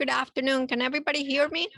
Good afternoon. Can everybody hear me?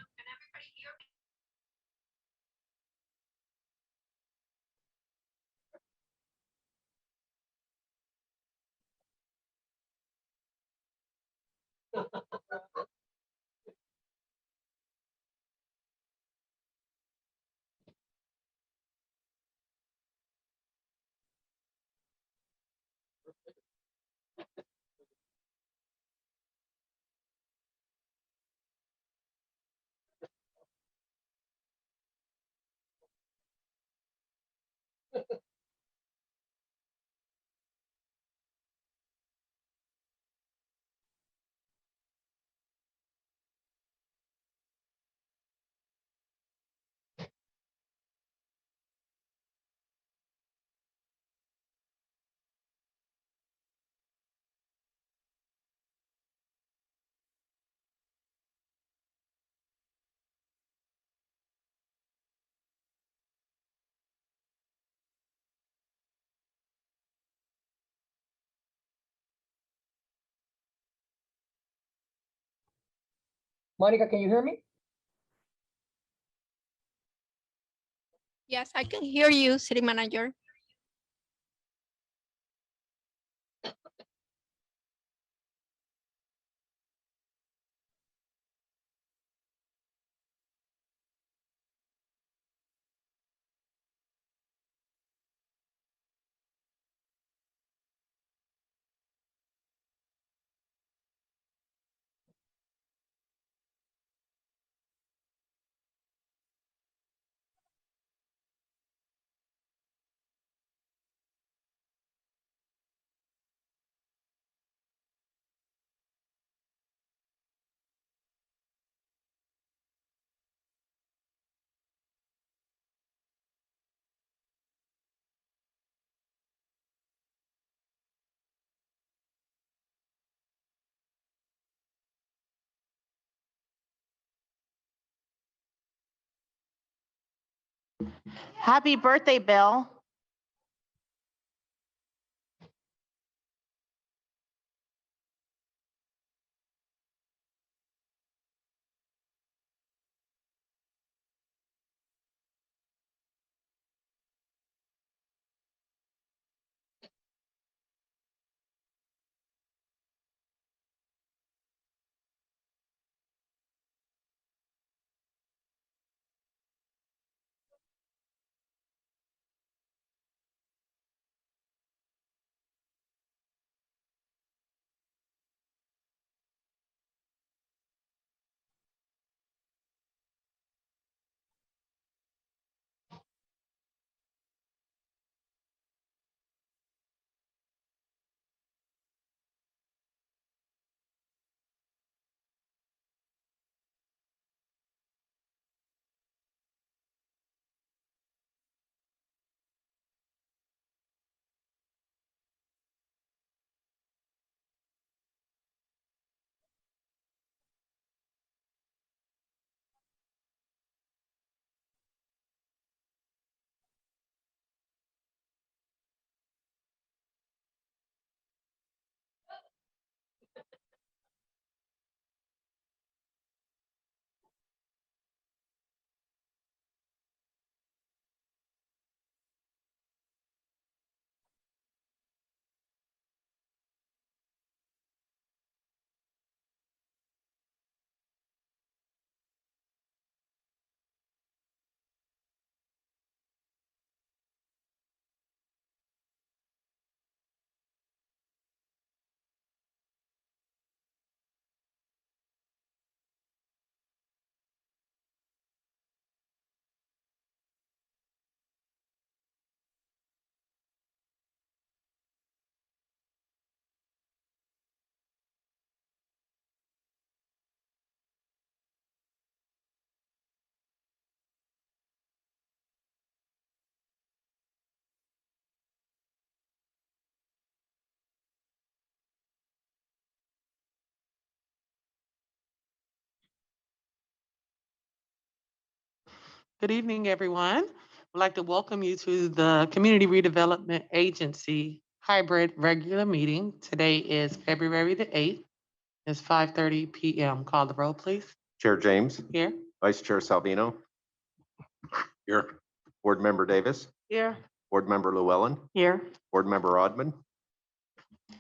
Monica, can you hear me? Yes, I can hear you, City Manager. Happy birthday, Bill. Good evening, everyone. I'd like to welcome you to the Community Redevelopment Agency Hybrid Regular Meeting. Today is February the 8th. It's 5:30 PM. Call the roll, please. Chair James, Here. Vice Chair Salvino. Here. Board Member Davis, Here. Board Member Llewellyn, Here. Board Member Rodman,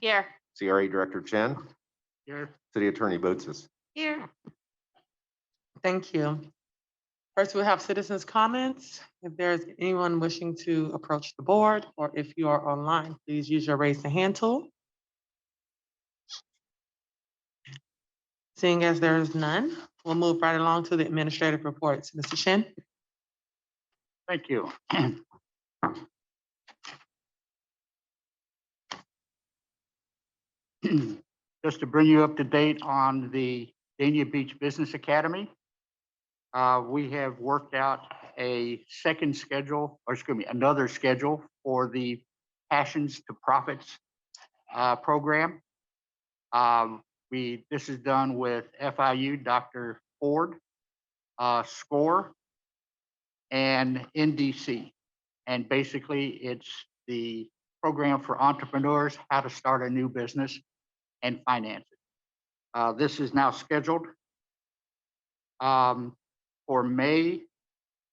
Here. CRA Director Chen, Here. City Attorney Bootsas. Here. Thank you. First, we'll have citizens' comments. If there's anyone wishing to approach the board, or if you are online, please use your raise the hand tool. Seeing as there is none, we'll move right along to the administrative reports. Mr. Shin? Thank you. Just to bring you up to date on the Dania Beach Business Academy, we have worked out a second schedule, or excuse me, another schedule for the Passions to Profits program. This is done with FIU, Dr. Ford, SCORE, and NDC. And basically, it's the program for entrepreneurs, how to start a new business and finance it. This is now scheduled for May,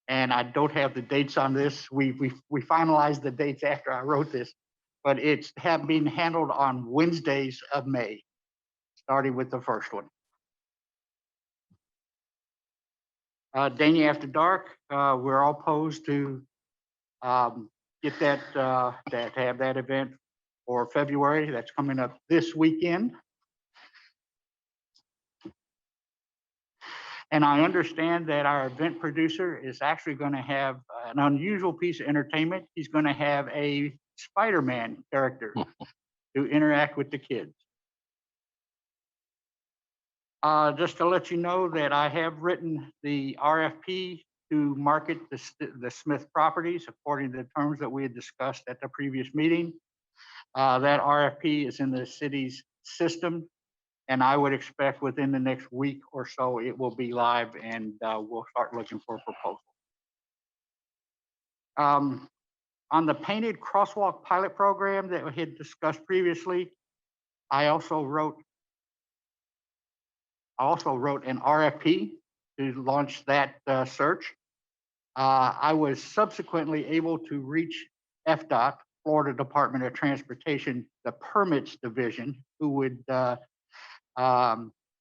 and I don't have the dates on this. We finalized the dates after I wrote this, but it's have been handled on Wednesdays of May, starting with the first one. Dania After Dark, we're all posed to get that, have that event for February. That's coming up this weekend. And I understand that our event producer is actually going to have an unusual piece of entertainment. He's going to have a Spider-Man character to interact with the kids. Just to let you know that I have written the RFP to market the Smith properties according to the terms that we had discussed at the previous meeting. That RFP is in the city's system, and I would expect within the next week or so it will be live, and we'll start looking for a proposal. On the painted crosswalk pilot program that we had discussed previously, I also wrote an RFP to launch that search. I was subsequently able to reach FDOT, Florida Department of Transportation, the permits division, who would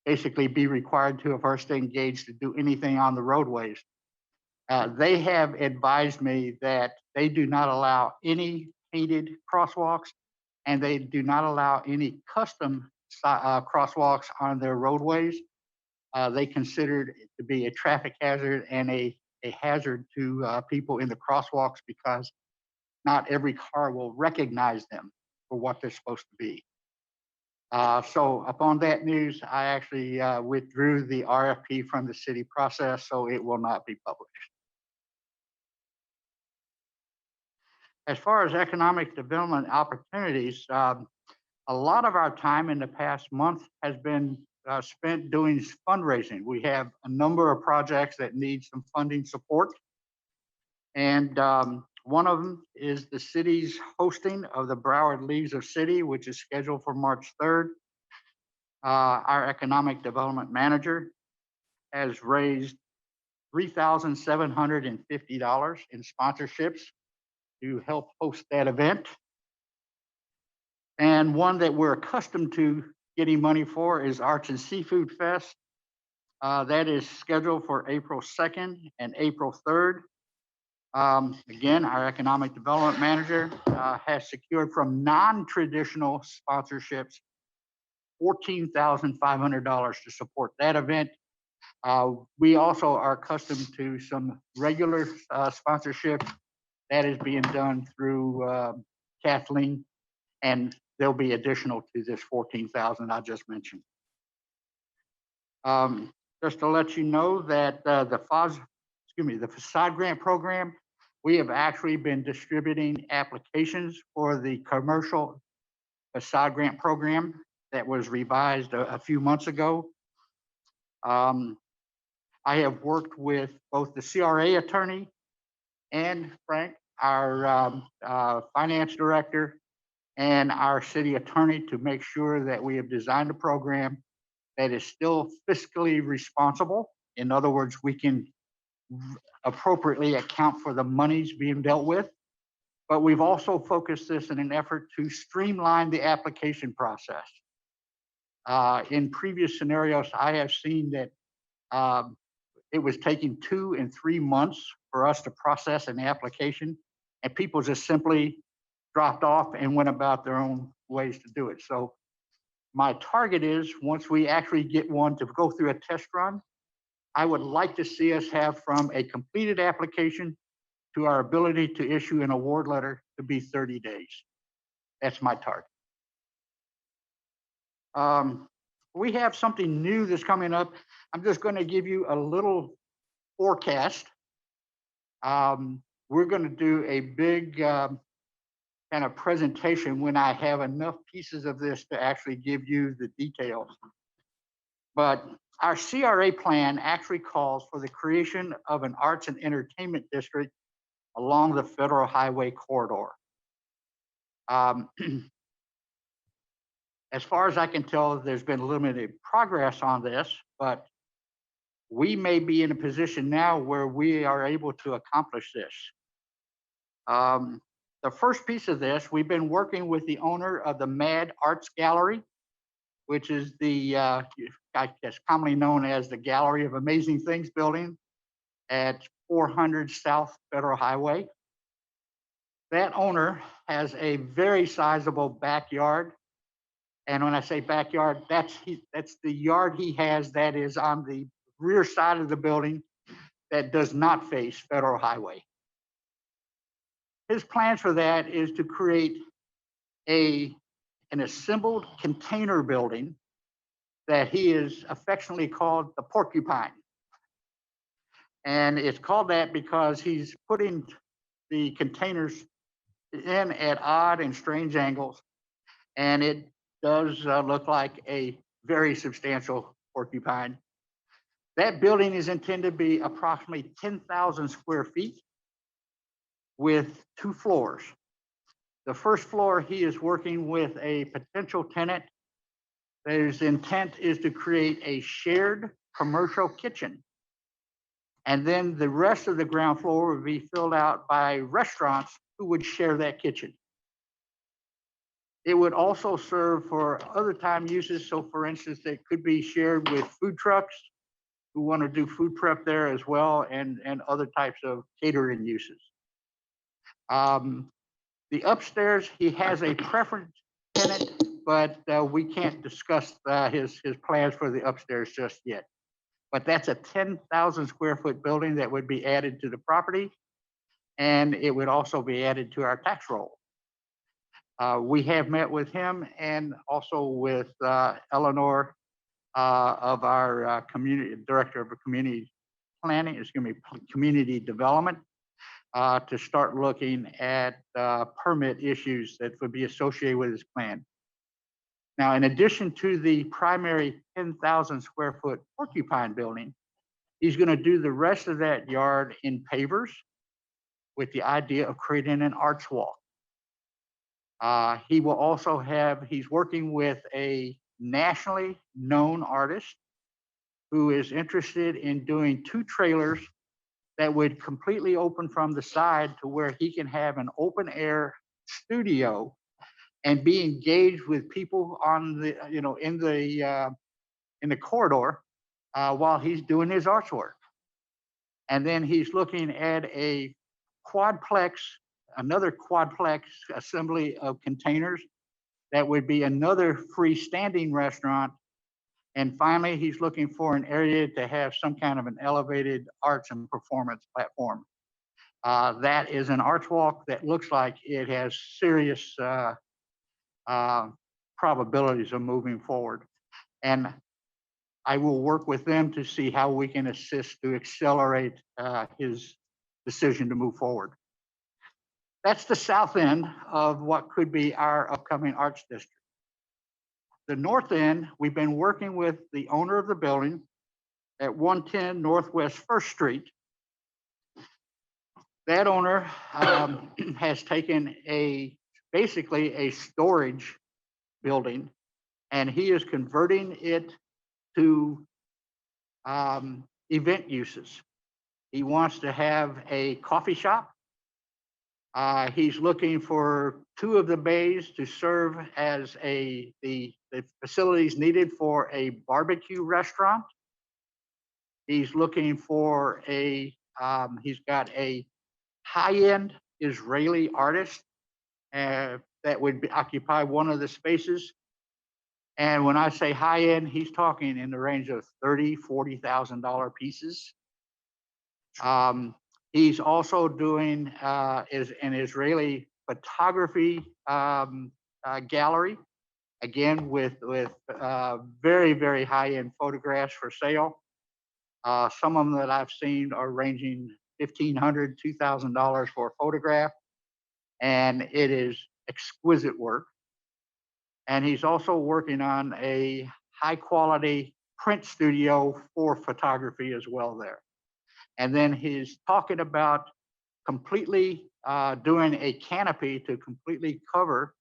basically be required to first engage to do anything on the roadways. They have advised me that they do not allow any painted crosswalks, and they do not allow any custom crosswalks on their roadways. They consider it to be a traffic hazard and a hazard to people in the crosswalks, because not every car will recognize them for what they're supposed to be. So upon that news, I actually withdrew the RFP from the city process, so it will not be published. As far as economic development opportunities, a lot of our time in the past month has been spent doing fundraising. We have a number of projects that need some funding support. And one of them is the city's hosting of the Broward Leagues of City, which is scheduled for March 3rd. Our economic development manager has raised $3,750 in sponsorships to help host that event. And one that we're accustomed to getting money for is Arts and Seafood Fest. That is scheduled for April 2nd and April 3rd. Again, our economic development manager has secured from non-traditional sponsorships $14,500 to support that event. We also are accustomed to some regular sponsorship that is being done through Kathleen, and there'll be additional to this $14,000 I just mentioned. Just to let you know that the facade grant program, we have actually been distributing applications for the commercial facade grant program that was revised a few months ago. I have worked with both the CRA attorney and Frank, our finance director, and our city attorney to make sure that we have designed a program that is still fiscally responsible. In other words, we can appropriately account for the monies being dealt with. But we've also focused this in an effort to streamline the application process. In previous scenarios, I have seen that it was taking 2 and 3 months for us to process an application, and people just simply dropped off and went about their own ways to do it. So my target is, once we actually get one to go through a test run, I would like to see us have from a completed application to our ability to issue an award letter to be 30 days. That's my target. We have something new that's coming up. I'm just going to give you a little forecast. We're going to do a big kind of presentation when I have enough pieces of this to actually give you the details. But our CRA plan actually calls for the creation of an arts and entertainment district along the federal highway corridor. As far as I can tell, there's been limited progress on this, but we may be in a position now where we are able to accomplish this. The first piece of this, we've been working with the owner of the Mad Arts Gallery, which is the, I guess, commonly known as the Gallery of Amazing Things building at 400 South Federal Highway. That owner has a very sizable backyard. And when I say backyard, that's the yard he has that is on the rear side of the building that does not face Federal Highway. His plans for that is to create an assembled container building that he is affectionately called the Porcupine. And it's called that because he's putting the containers in at odd and strange angles. And it does look like a very substantial porcupine. That building is intended to be approximately 10,000 square feet with 2 floors. The first floor, he is working with a potential tenant whose intent is to create a shared commercial kitchen. And then the rest of the ground floor would be filled out by restaurants who would share that kitchen. It would also serve for other time uses. So for instance, it could be shared with food trucks who want to do food prep there as well, and other types of catering uses. The upstairs, he has a preference tenant, but we can't discuss his plans for the upstairs just yet. But that's a 10,000 square foot building that would be added to the property, and it would also be added to our tax roll. We have met with him and also with Eleanor of our community director of community planning, excuse me, community development, to start looking at permit issues that would be associated with his plan. Now, in addition to the primary 10,000 square foot Porcupine building, he's going to do the rest of that yard in pavers with the idea of creating an arts walk. He will also have, he's working with a nationally known artist who is interested in doing 2 trailers that would completely open from the side to where he can have an open air studio and be engaged with people on the, you know, in the corridor while he's doing his artwork. And then he's looking at a quadplex, another quadplex assembly of containers that would be another freestanding restaurant. And finally, he's looking for an area to have some kind of an elevated arts and performance platform. That is an arts walk that looks like it has serious probabilities of moving forward. And I will work with them to see how we can assist to accelerate his decision to move forward. That's the south end of what could be our upcoming arts district. The north end, we've been working with the owner of the building at 110 Northwest 1st Street. That owner has taken basically a storage building, and he is converting it to event uses. He wants to have a coffee shop. He's looking for 2 of the bays to serve as the facilities needed for a barbecue restaurant. He's looking for he's got a high-end Israeli artist that would occupy one of the spaces. And when I say high-end, he's talking in the range of $30,000, $40,000 pieces. He's also doing is an Israeli photography gallery, again with very, very high-end photographs for sale. Some of them that I've seen are ranging $1,500, $2,000 for a photograph, and it is exquisite work. And he's also working on a high-quality print studio for photography as well there. And then he's talking about completely doing a canopy to completely cover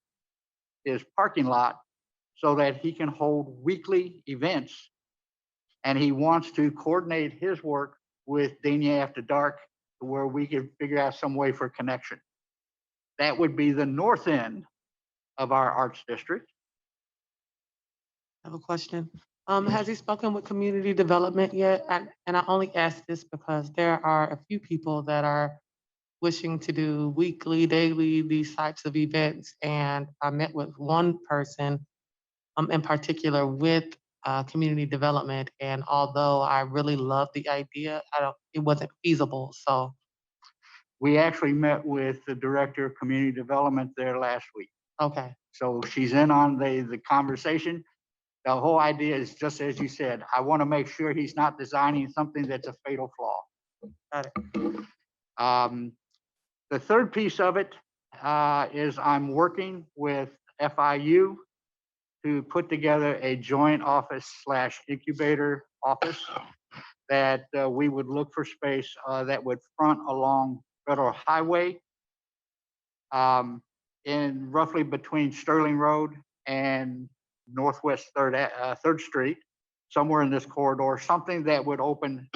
his parking lot so that he can hold weekly events. And he wants to coordinate his work with Dania After Dark to where we can figure out some way for connection. That would be the north end of our arts district. I have a question. Has he spoken with community development yet? And I only ask this because there are a few people that are wishing to do weekly, daily, these types of events. And I met with one person in particular with community development. And although I really love the idea, it wasn't feasible. So, We actually met with the director of community development there last week. okay, So she's in on the conversation. The whole idea is just as you said, I want to make sure he's not designing something that's a fatal flaw. got it. The third piece of it is I'm working with FIU to put together a joint office / incubator office that we would look for space that would front along Federal Highway in roughly between Sterling Road and Northwest 3rd Street, somewhere in this corridor, something that would open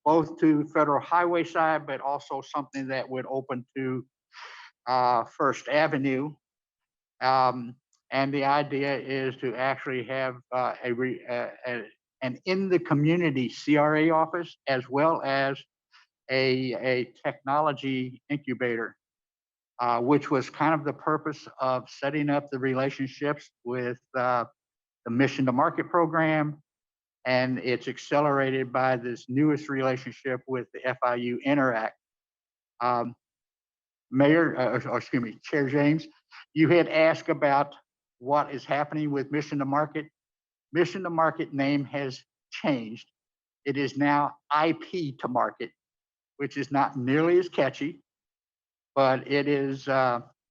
both to Federal Highway side, but also something that would open to First Avenue. And the idea is to actually have an in the community CRA office as well as a technology incubator, which was kind of the purpose of setting up the relationships with the Mission to Market program. And it's accelerated by this newest relationship with the FIU Interact. Chair James, you had asked about what is happening with Mission to Market. Mission to Market name has changed. It is now IP to Market, which is not nearly as catchy, but it is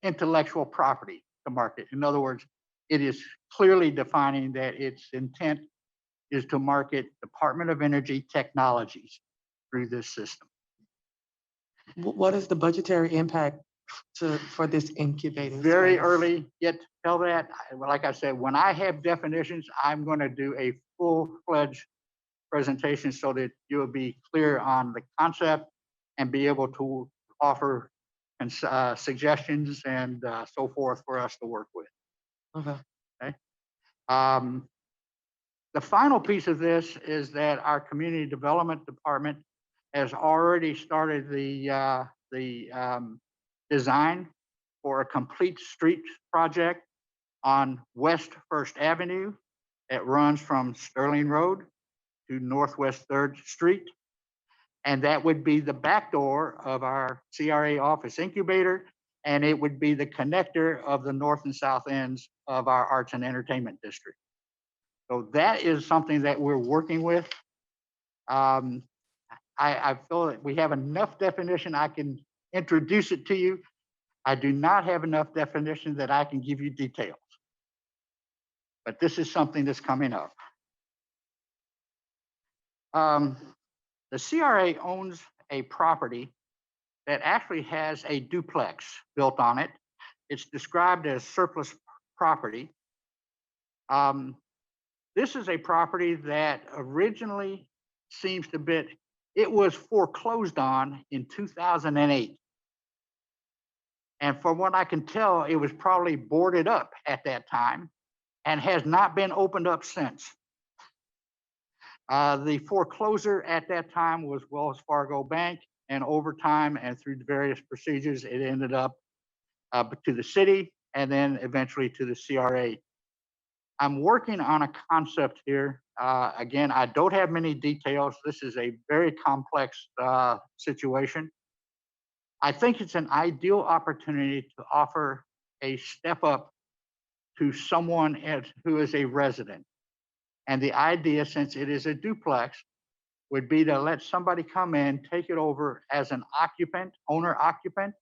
intellectual property to market. In other words, it is clearly defining that its intent is to market Department of Energy technologies through this system. What is the budgetary impact for this incubating? Very space? early yet to tell that. Like I said, when I have definitions, I'm going to do a full-fledged presentation so that you'll be clear on the concept and be able to offer suggestions and so forth for us to work with. Okay. Okay. The final piece of this is that our community development department has already started the design for a complete street project on West First Avenue. It runs from Sterling Road to Northwest 3rd Street. And that would be the back door of our CRA office incubator. And it would be the connector of the north and south ends of our arts and entertainment district. So that is something that we're working with. I feel that we have enough definition. I can introduce it to you. I do not have enough definition that I can give you details. But this is something that's coming up. The CRA owns a property that actually has a duplex built on it. It's described as surplus property. This is a property that originally seems to be, it was foreclosed on in 2008. And from what I can tell, it was probably boarded up at that time and has not been opened up since. The foreclosure at that time was Wells Fargo Bank, and over time and through the various procedures, it ended up to the city and then eventually to the CRA. I'm working on a concept here. Again, I don't have many details. This is a very complex situation. I think it's an ideal opportunity to offer a step up to someone who is a resident. And the idea, since it is a duplex, would be to let somebody come in, take it over as an occupant, owner occupant,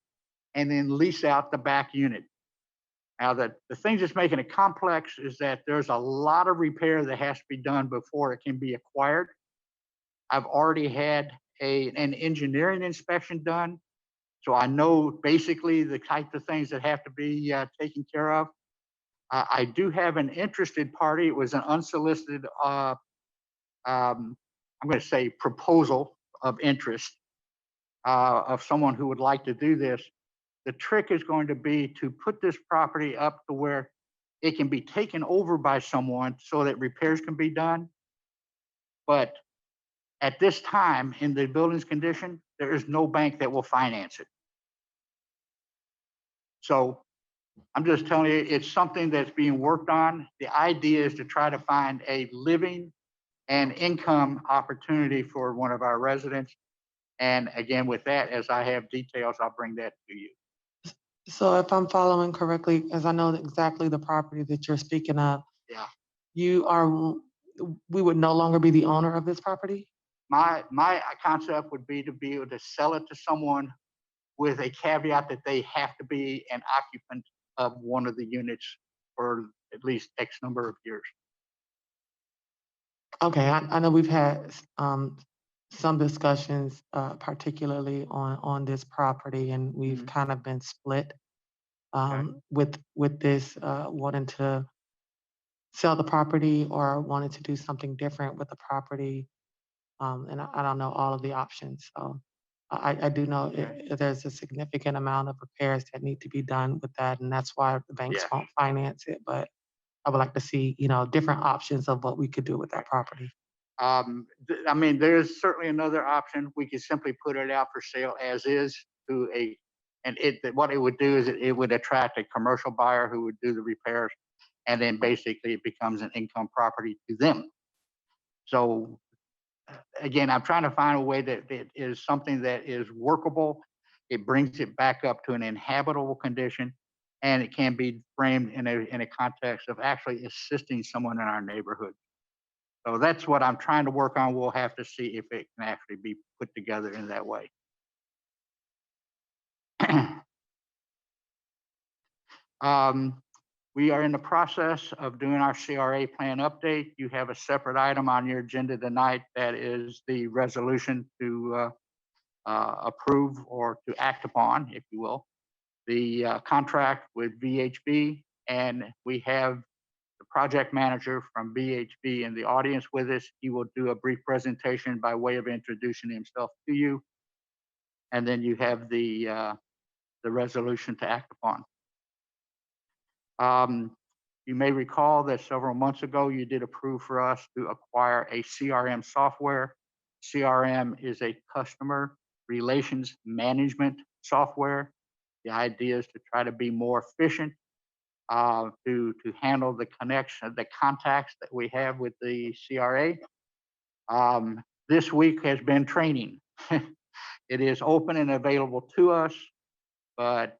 and then lease out the back unit. Now, the thing that's making it complex is that there's a lot of repair that has to be done before it can be acquired. I've already had an engineering inspection done, so I know basically the type of things that have to be taken care of. I do have an interested party. It was an unsolicited, I'm going to say, proposal of interest of someone who would like to do this. The trick is going to be to put this property up to where it can be taken over by someone so that repairs can be done. But at this time, in the building's condition, there is no bank that will finance it. So I'm just telling you, it's something that's being worked on. The idea is to try to find a living and income opportunity for one of our residents. And again, with that, as I have details, I'll bring that to you. So if I'm following correctly, as I know exactly the property that you're speaking of, Yeah. we would no longer be the owner of this property? My concept would be to be able to sell it to someone with a caveat that they have to be an occupant of one of the units for at least X number of years. Okay, I know we've had some discussions, particularly on this property, and we've Mhm. kind of been split Okay. with this wanting to sell the property or wanting to do something different with the property. And I don't know all of the options. So I do know Okay. there's a significant amount of repairs that need to be done with that, and that's why the banks Yeah. won't finance it. But I would like to see, different options of what we could do with that property. I mean, there's certainly another option. We could simply put it out for sale as is and what it would do is it would attract a commercial buyer who would do the repairs, and then basically it becomes an income property to them. So again, I'm trying to find a way that it is something that is workable. It brings it back up to an inhabitable condition, and it can be framed in a context of actually assisting someone in our neighborhood. So that's what I'm trying to work on. We'll have to see if it can actually be put together in that way. We are in the process of doing our CRA plan update. You have a separate item on your agenda tonight that is the resolution to approve or to act upon, if you will, the contract with VHB. And we have the project manager from VHB in the audience with us. He will do a brief presentation by way of introducing himself to you. And then you have the resolution to act upon. You may recall that several months ago, you did approve for us to acquire a CRM software. CRM is a customer relations management software. The idea is to try to be more efficient, to handle the contacts that we have with the CRA. This week has been training. It is open and available to us, but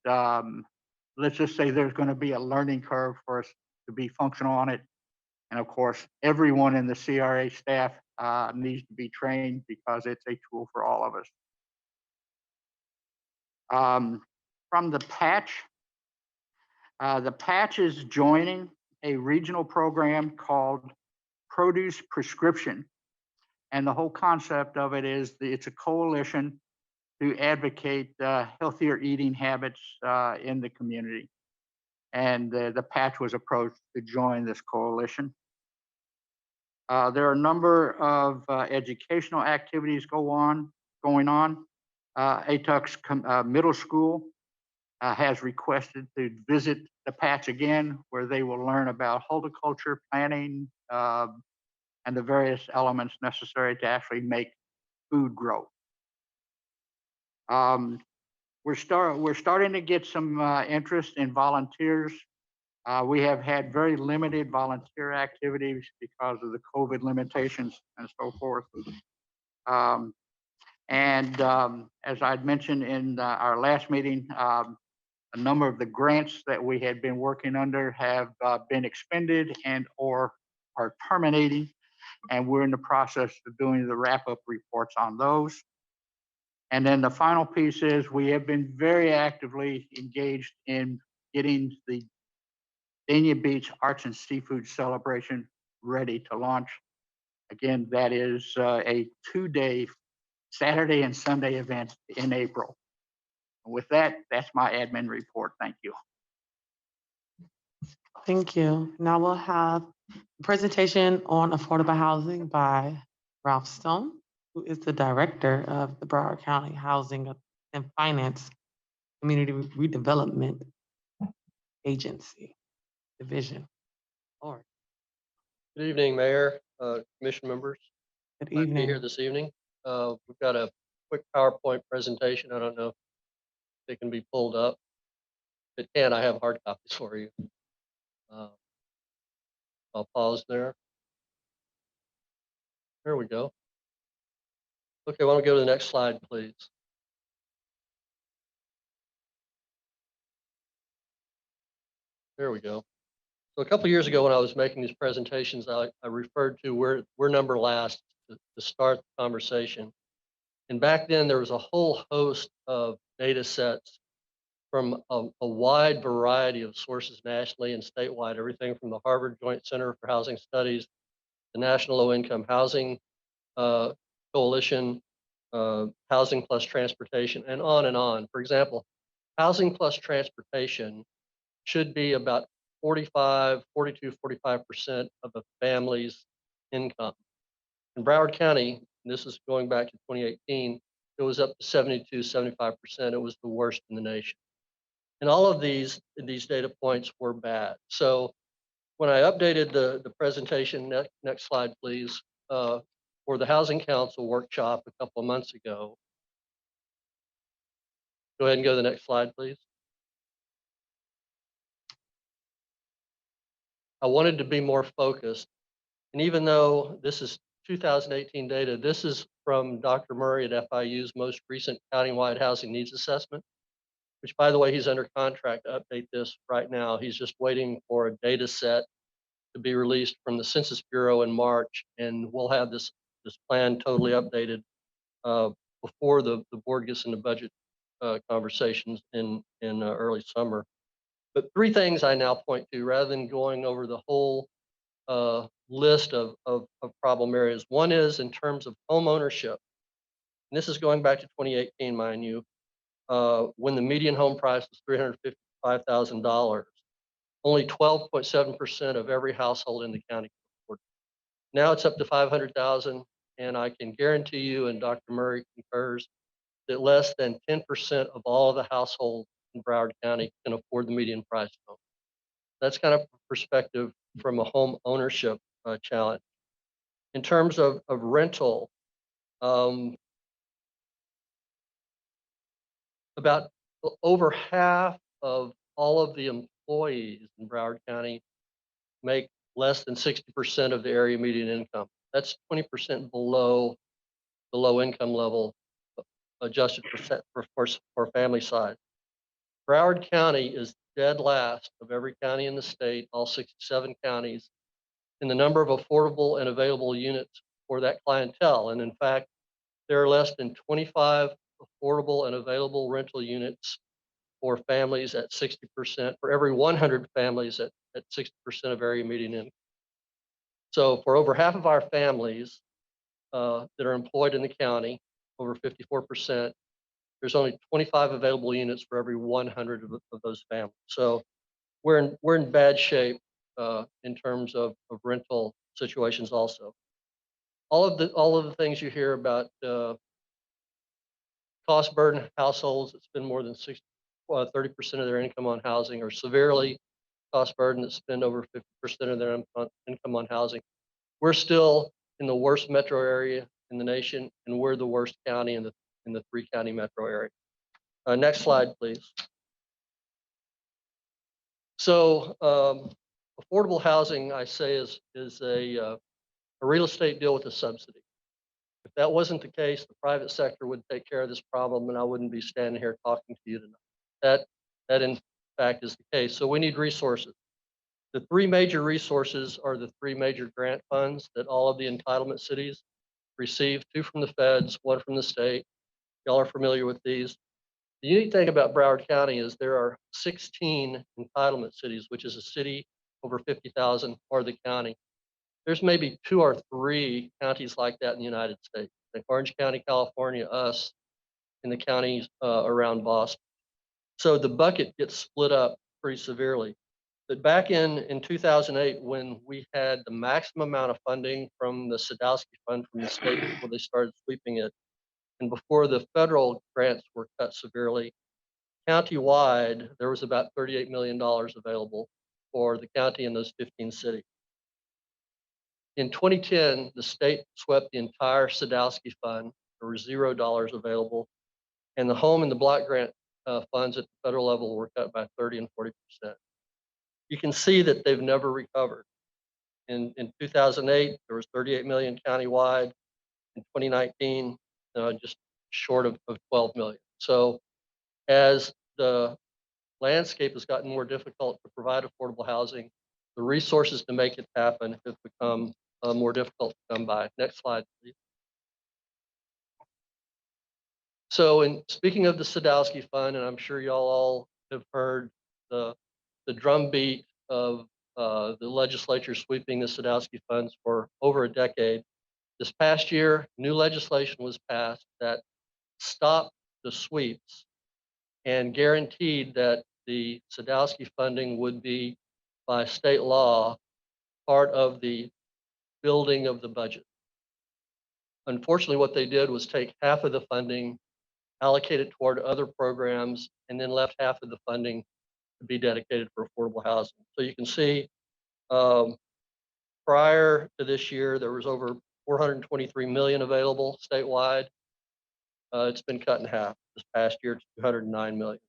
let's just say there's going to be a learning curve for us to be functional on it. And of course, everyone in the CRA staff needs to be trained because it's a tool for all of us. From the patch is joining a regional program called Produce Prescription. And the whole concept of it is it's a coalition to advocate healthier eating habits in the community. And the patch was approached to join this coalition. There are a number of educational activities going on. Atuck's Middle School has requested to visit the patch again, where they will learn about horticulture, planting, and the various elements necessary to actually make food grow. We're starting to get some interest in volunteers. We have had very limited volunteer activities because of the COVID limitations and so forth. As I'd mentioned in our last meeting, a number of the grants that we had been working under have been expended and or are terminating. And we're in the process of doing the wrap-up reports on those. And then the final piece is we have been very actively engaged in getting the Dania Beach Arts and Seafood Celebration ready to launch. Again, that is a 2-day Saturday and Sunday event in April. With that, that's my admin report. Thank you. Thank you. Now we'll have a presentation on affordable housing by Ralph Stone, who is the director of the Broward County Housing and Finance Community Redevelopment Agency Division. Or Good evening, Mayor, Commission members. good Glad to be here evening. this evening. We've got a quick PowerPoint presentation. I don't know if it can be pulled up. If it can, I have hard copies for you. I'll pause there. There we go. Okay, why don't we go to the next slide, please? There we go. So a couple of years ago, when I was making these presentations, I referred to we're number last to start the conversation. And back then, there was a whole host of data sets from a wide variety of sources nationally and statewide, everything from the Harvard Joint Center for Housing Studies, the National Low Income Housing Coalition, Housing Plus Transportation, and on and on. For example, Housing Plus Transportation should be about 45% of a family's income. In Broward County, and this is going back to 2018, it was up to 72, 75%. It was the worst in the nation. And all of these data points were bad. So when I updated the presentation, next slide, please, for the Housing Council workshop a couple of months ago. Go ahead and go to the next slide, please. I wanted to be more focused. And even though this is 2018 data, this is from Dr. Murray at FIU's most recent countywide housing needs assessment, which, by the way, he's under contract to update this right now. He's just waiting for a data set to be released from the Census Bureau in March, and we'll have this plan totally updated before the board gets into budget conversations in early summer. But three things I now point to, rather than going over the whole list of problem areas. One is in terms of home ownership. And this is going back to 2018, mind you, when the median home price was $355,000. Only 12.7% of every household in the county can afford it. Now it's up to $500,000, and I can guarantee you, and Dr. Murray concurs, that less than 10% of all of the households in Broward County can afford the median price home. That's kind of perspective from a home ownership challenge. In terms of rental, about over half of all of the employees in Broward County make less than 60% of the area median income. That's 20% below the low income level, adjusted for family size. Broward County is dead last of every county in the state, all 67 counties, in the number of affordable and available units for that clientele. And in fact, there are less than 25 affordable and available rental units for families at 60%, for every 100 families at 60% of area median income. So for over half of our families that are employed in the county, over 54%, there's only 25 available units for every 100 of those families. So we're in bad shape in terms of rental situations also. all of the things you hear about cost burden households that spend more than 30% of their income on housing, or severely cost burden that spend over 50% of their income on housing. We're still in the worst metro area in the nation, and we're the worst county in the 3-county metro area. Next slide, please. So affordable housing, I say, is a real estate deal with a subsidy. If that wasn't the case, the private sector would take care of this problem, and I wouldn't be standing here talking to you tonight. That in fact is the case. So we need resources. The 3 major resources are the 3 major grant funds that all of the entitlement cities receive: 2 from the feds, 1 from the state. Y'all are familiar with these. The unique thing about Broward County is there are 16 entitlement cities, which is a city over 50,000 or the county. There's maybe 2 or 3 counties like that in the United States, like Orange County, California, us, and the counties around Boston. So the bucket gets split up pretty severely. But back in 2008, when we had the maximum amount of funding from the Sadowski Fund from the state before they started sweeping it, and before the federal grants were cut severely, county-wide, there was about $38 million available for the county and those 15 cities. In 2010, the state swept the entire Sadowski Fund. There were $0 available, and the home and the block grant funds at the federal level were cut by 30 and 40%. You can see that they've never recovered. In 2008, there was 38 million countywide. In 2019, just short of 12 million. So as the landscape has gotten more difficult to provide affordable housing, the resources to make it happen have become more difficult to come by. Next slide, please. So in speaking of the Sadowski Fund, and I'm sure y'all all have heard the drumbeat of the legislature sweeping the Sadowski funds for over a decade. This past year, new legislation was passed that stopped the sweeps and guaranteed that the Sadowski funding would be, by state law, part of the building of the budget. Unfortunately, what they did was take half of the funding, allocate it toward other programs, and then left half of the funding to be dedicated for affordable housing. So you can see prior to this year, there was over 423 million available statewide. It's been cut in half this past year to 209 million.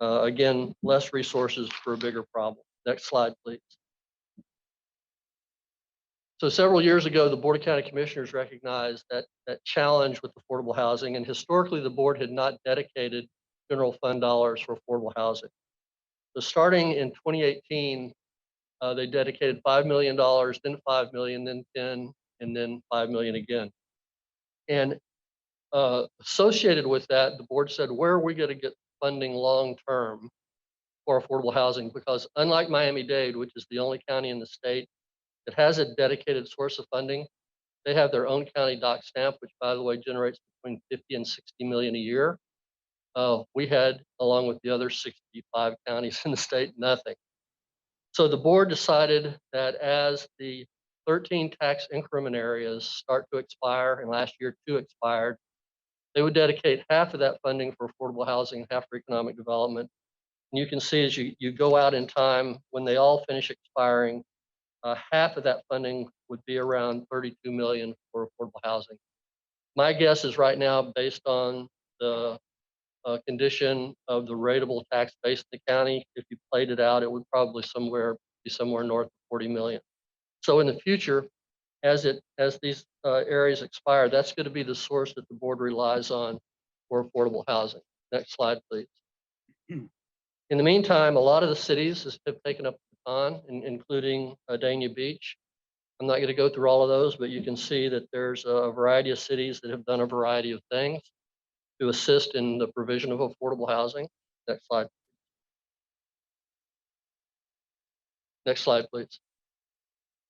Again, less resources for a bigger problem. Next slide, please. So several years ago, the Board of County Commissioners recognized that challenge with affordable housing, and historically the board had not dedicated general fund dollars for affordable housing. So starting in 2018, they dedicated $5 million, then $5 million, then 10, and then $5 million again. And associated with that, the board said, where are we going to get funding long-term for affordable housing? Because unlike Miami-Dade, which is the only county in the state that has a dedicated source of funding, they have their own county doc stamp, which by the way generates between 50 and 60 million a year. We had, along with the other 65 counties in the state, nothing. So the board decided that as the 13 tax increment areas start to expire, and last year 2 expired, they would dedicate half of that funding for affordable housing and half for economic development. And you can see as you go out in time, when they all finish expiring, half of that funding would be around 32 million for affordable housing. My guess is right now, based on the condition of the rateable tax base in the county, if you played it out, it would probably be somewhere north of 40 million. So in the future, as these areas expire, that's going to be the source that the board relies on for affordable housing. Next slide, please. In the meantime, a lot of the cities have taken up the baton, including Dania Beach. I'm not going to go through all of those, but you can see that there's a variety of cities that have done a variety of things to assist in the provision of affordable housing. Next slide. Next slide, please.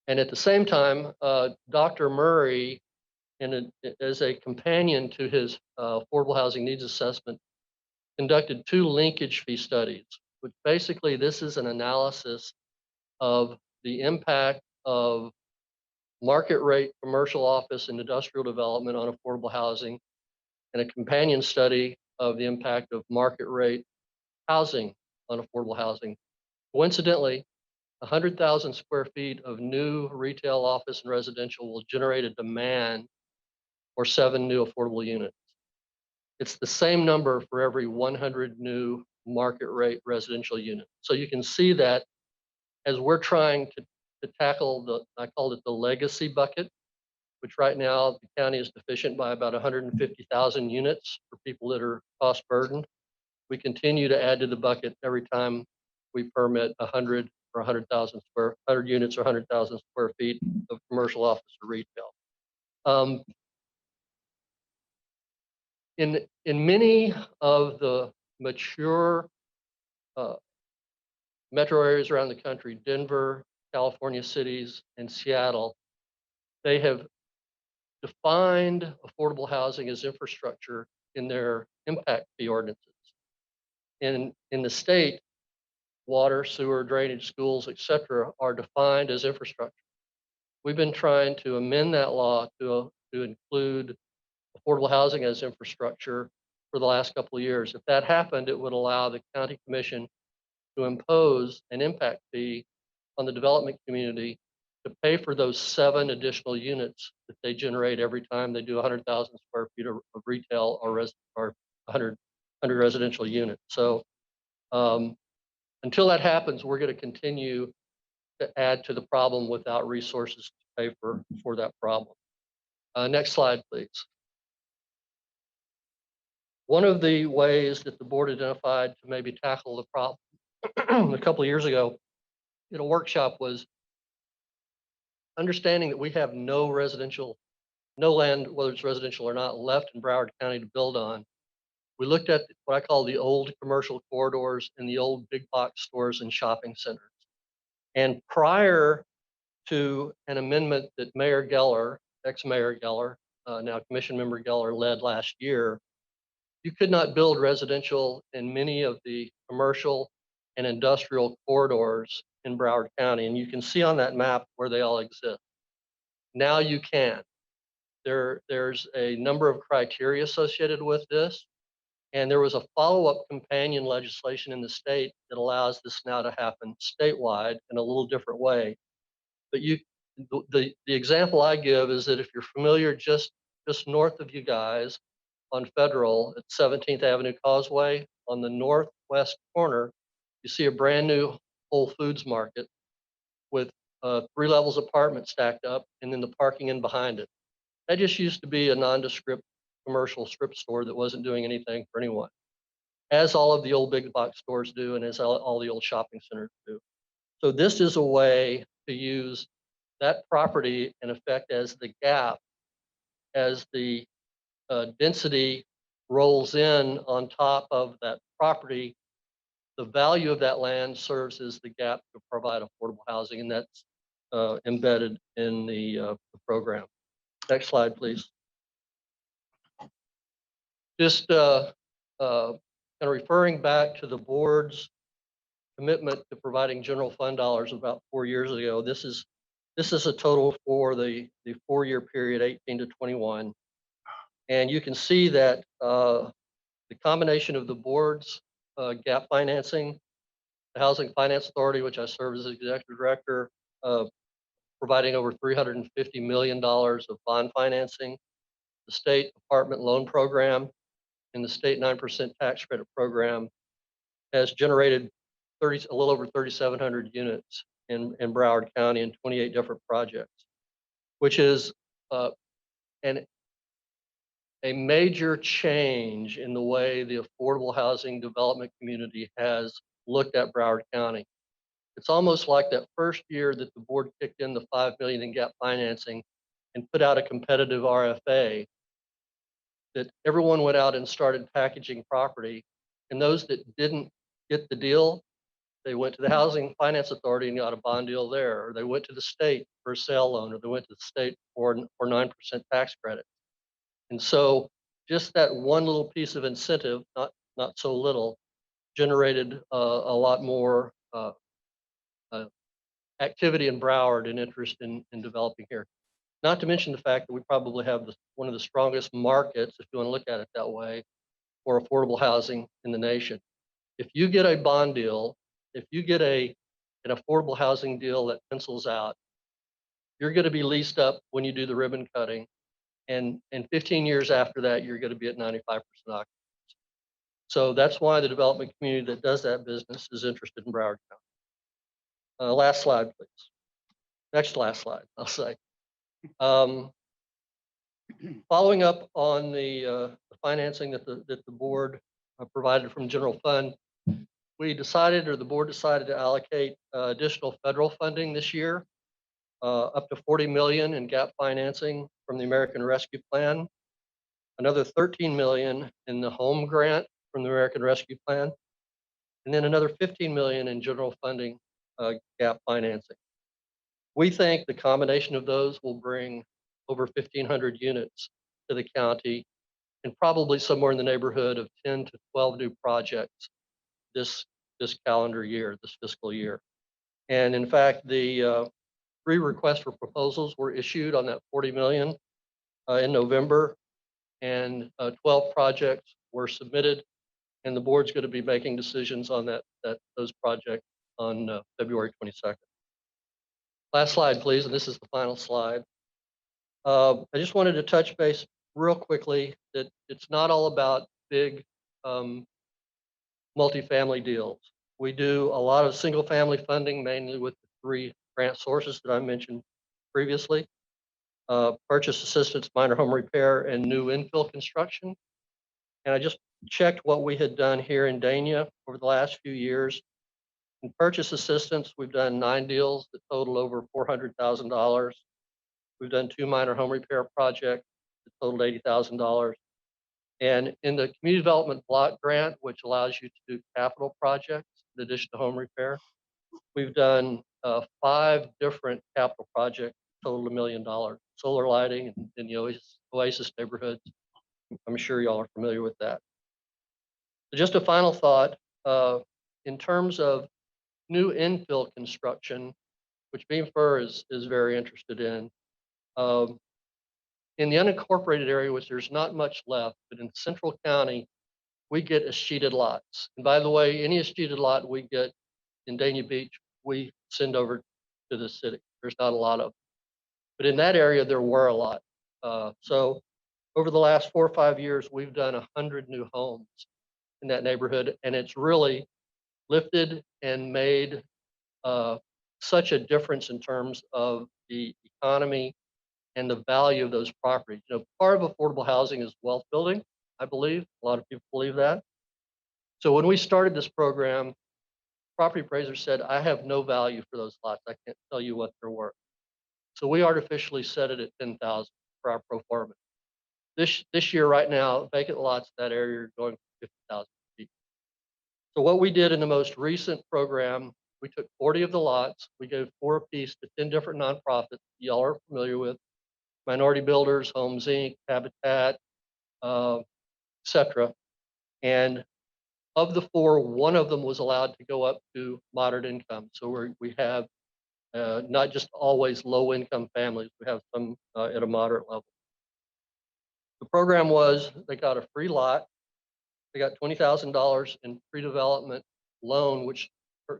And at the same time, Dr. Murray, as a companion to his affordable housing needs assessment, conducted 2 linkage fee studies, which basically this is an analysis of the impact of market rate commercial office and industrial development on affordable housing, and a companion study of the impact of market rate housing on affordable housing. Coincidentally, 100,000 square feet of new retail, office, and residential will generate a demand for 7 new affordable units. It's the same number for every 100 new market rate residential units. So you can see that as we're trying to tackle I called it the legacy bucket, which right now the county is deficient by about 150,000 units for people that are cost burdened. We continue to add to the bucket every time we permit 100 or 100 units or 100,000 square feet of commercial office or retail. In many of the mature metro areas around the country, Denver, California cities, and Seattle, they have defined affordable housing as infrastructure in their impact fee ordinances. In the state, water, sewer, drainage, schools, et cetera, are defined as infrastructure. We've been trying to amend that law to include affordable housing as infrastructure for the last couple of years. If that happened, it would allow the county commission to impose an impact fee on the development community to pay for those 7 additional units that they generate every time they do 100,000 square feet of retail or 100 residential units. So until that happens, we're going to continue to add to the problem without resources to pay for that problem. Next slide, please. One of the ways that the board identified to maybe tackle the problem a couple of years ago in a workshop was understanding that we have no land, whether it's residential or not, left in Broward County to build on. We looked at what I call the old commercial corridors and the old big box stores and shopping centers. And prior to an amendment that Mayor Geller, ex-Mayor Geller, now Commission Member Geller led last year, you could not build residential in many of the commercial and industrial corridors in Broward County. And you can see on that map where they all exist. Now you can. There's a number of criteria associated with this. And there was a follow-up companion legislation in the state that allows this now to happen statewide in a little different way. But the example I give is that if you're familiar just north of you guys on Federal at 17th Avenue Causeway, on the northwest corner, you see a brand new Whole Foods market with 3 levels apartments stacked up and then the parking in behind it. That just used to be a nondescript commercial strip store that wasn't doing anything for anyone, as all of the old big box stores do and as all the old shopping centers do. So this is a way to use that property in effect as the gap, as the density rolls in on top of that property. The value of that land serves as the gap to provide affordable housing, and that's embedded in the program. Next slide, please. Just kind of referring back to the board's commitment to providing general fund dollars about 4 years ago. This is a total for the 4-year period, 18 to 21. And you can see that the combination of the board's gap financing, the Housing Finance Authority, which I serve as executive director, providing over $350 million of bond financing, the state apartment loan program, and the state 9% tax credit program has generated a little over 3,700 units in Broward County in 28 different projects, which is a major change in the way the affordable housing development community has looked at Broward County. It's almost like that first year that the board kicked in the $5 million in gap financing and put out a competitive RFA, that everyone went out and started packaging property. And those that didn't get the deal, they went to the Housing Finance Authority and got a bond deal there, or they went to the state for a sale loan, or they went to the state for 9% tax credit. And so just that one little piece of incentive, not so little, generated a lot more activity in Broward and interest in developing here. Not to mention the fact that we probably have one of the strongest markets, if you want to look at it that way, for affordable housing in the nation. If you get a bond deal, if you get an affordable housing deal that pencils out, you're going to be leased up when you do the ribbon cutting. And 15 years after that, you're going to be at 95% occupancy. So that's why the development community that does that business is interested in Broward County. Last slide, please. Next last slide, I'll say. Following up on the financing that the board provided from general fund, we decided, or the board decided, to allocate additional federal funding this year, up to 40 million in gap financing from the American Rescue Plan, another 13 million in the home grant from the American Rescue Plan, and then another 15 million in general funding gap financing. We think the combination of those will bring over 1,500 units to the county, and probably somewhere in the neighborhood of 10 to 12 new projects this calendar year, this fiscal year. And in fact, the 3 requests for proposals were issued on that 40 million in November, and 12 projects were submitted, and the board's going to be making decisions on those projects on February 22nd. Last slide, please, and this is the final slide. I just wanted to touch base real quickly that it's not all about big multifamily deals. We do a lot of single-family funding, mainly with the 3 grant sources that I mentioned previously: purchase assistance, minor home repair, and new infill construction. And I just checked what we had done here in Dania over the last few years. In purchase assistance, we've done 9 deals that total over $400,000. We've done 2 minor home repair projects that totaled $80,000. And in the community development block grant, which allows you to do capital projects in addition to home repair, we've done 5 different capital projects total $1 million. Solar lighting in the Oasis neighborhoods. I'm sure y'all are familiar with that. So just a final thought, in terms of new infill construction, which BFIR is very interested in. In the unincorporated area, which there's not much left, but in Central County, we get escheated lots. And by the way, any escheated lot we get in Dania Beach, we send over to the city. There's not a lot of them. But in that area, there were a lot. So over the last 4 or 5 years, we've done 100 new homes in that neighborhood, and it's really lifted and made such a difference in terms of the economy and the value of those properties. You know, part of affordable housing is wealth building, I believe. A lot of people believe that. So when we started this program, property appraisers said, I have no value for those lots. I can't tell you what they're worth. So we artificially set it at 10,000 for our pro forma. This year, right now, vacant lots in that area are going for 50,000 feet. So what we did in the most recent program, we took 40 of the lots, we gave 4 apiece to 10 different nonprofits y'all are familiar with: Minority Builders, Homes Inc., Habitat, etc. And of the 4, 1 of them was allowed to go up to moderate income. So we have not just always low income families, we have some at a moderate level. The program was, they got a free lot, they got $20,000 in pre-development loan, which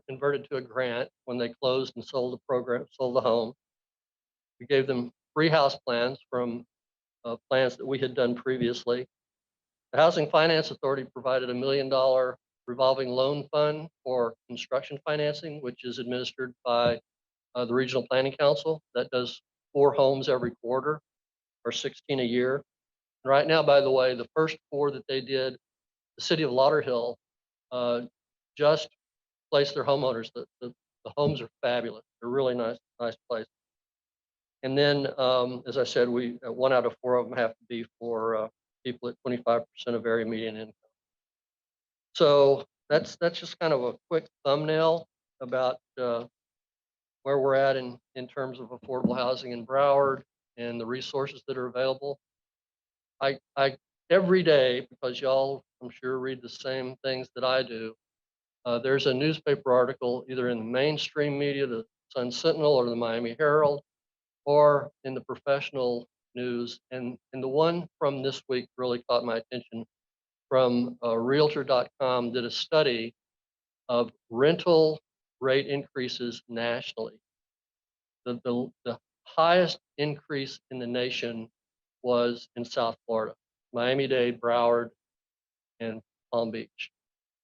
converted to a grant when they closed and sold the home. We gave them free house plans from plans that we had done previously. The Housing Finance Authority provided $1 million revolving loan fund for construction financing, which is administered by the Regional Planning Council. That does 4 homes every quarter, or 16 a year. And right now, by the way, the first 4 that they did, the city of Lauderhill just placed their homeowners. The homes are fabulous. They're really nice places. And then, as I said, 1 out of 4 of them have to be for people at 25% of area median income. So that's just kind of a quick thumbnail about where we're at in terms of affordable housing in Broward and the resources that are available. I every day, because y'all, I'm sure, read the same things that I do, there's a newspaper article either in the mainstream media, the Sun Sentinel or the Miami Herald, or in the professional news. And the one from this week really caught my attention from Realtor.com did a study of rental rate increases nationally. The highest increase in the nation was in South Florida, Miami-Dade, Broward, and Palm Beach.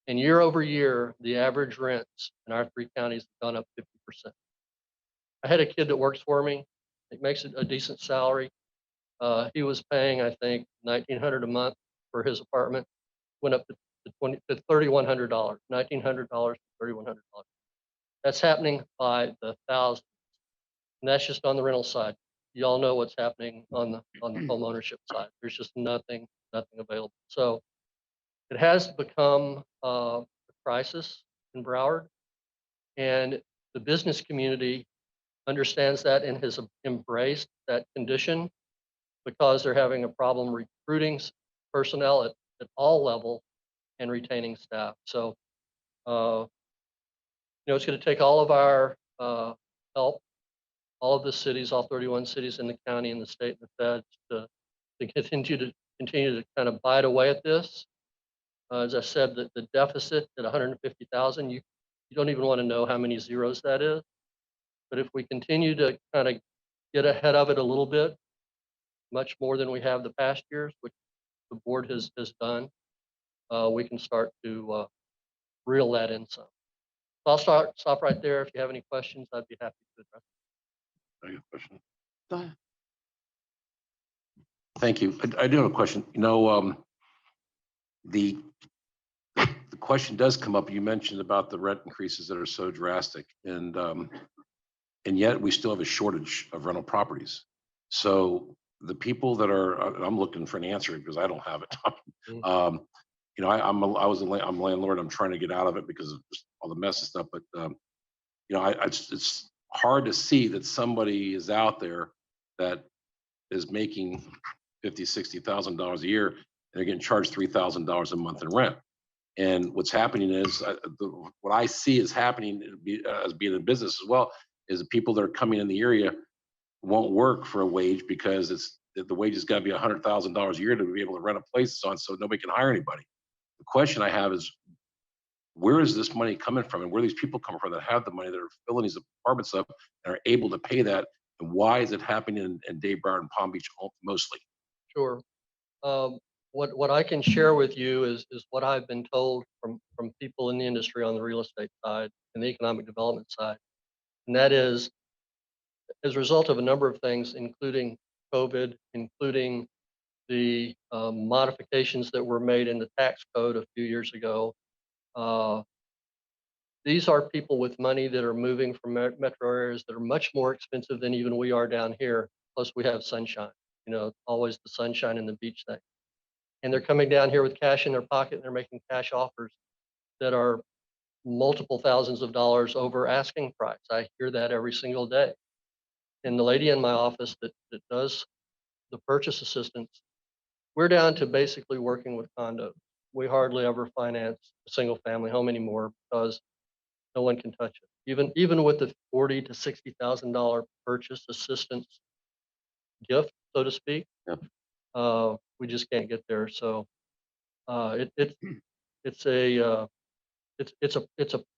And year over year, the average rents in our three counties have gone up 50%. I had a kid that works for me. It makes a decent salary. He was paying, I think, $1,900 a month for his apartment. Went up to $3,100, $1,900 to $3,100. That's happening by the thousands, and that's just on the rental side. Y'all know what's happening on the home ownership side. There's just nothing available. So it has become a crisis in Broward, and the business community understands that and has embraced that condition because they're having a problem recruiting personnel at all levels and retaining staff. So, it's going to take all of our help, all of the cities, all 31 cities in the county and the state and the feds to continue to kind of bite away at this. As I said, the deficit at 150,000, you don't even want to know how many zeros that is. But if we continue to kind of get ahead of it a little bit, much more than we have the past years, which the board has done, we can start to reel that in some. So I'll stop right there. If you have any questions, I'd be happy to address. I got a question. Go ahead. Thank you. I do have a question. The question does come up. You mentioned about the rent increases that are so drastic, and yet we still have a shortage of rental properties. So the people that are, I'm looking for an answer because I don't have it. I'm a landlord. I'm trying to get out of it because of just all the mess and stuff. But it's hard to see that somebody is out there that is making $50,000-$60,000 a year, and they're getting charged $3,000 a month in rent. And what's happening is what I see is happening as being in business as well is the people that are coming in the area won't work for a wage because the wage has got to be $100,000 a year to be able to rent a place on, so nobody can hire anybody. The question I have is, where is this money coming from, and where are these people coming from that have the money that are filling these apartments up and are able to pay that, and why is it happening in Dade, Broward, and Palm Beach mostly? Sure. What I can share with you is what I've been told from people in the industry on the real estate side and the economic development side, and that is as a result of a number of things, including COVID, including the modifications that were made in the tax code a few years ago. These are people with money that are moving from metro areas that are much more expensive than even we are down here. Plus we have sunshine, always the sunshine and the beach thing. And they're coming down here with cash in their pocket and they're making cash offers that are multiple thousands of dollars over asking price. I hear that every single day. And the lady in my office that does the purchase assistance, we're down to basically working with condos. We hardly ever finance a single family home anymore because no one can touch it. Even with the $40,000 to $60,000 purchase assistance gift, so to speak, Yep. We just can't get there. So it's a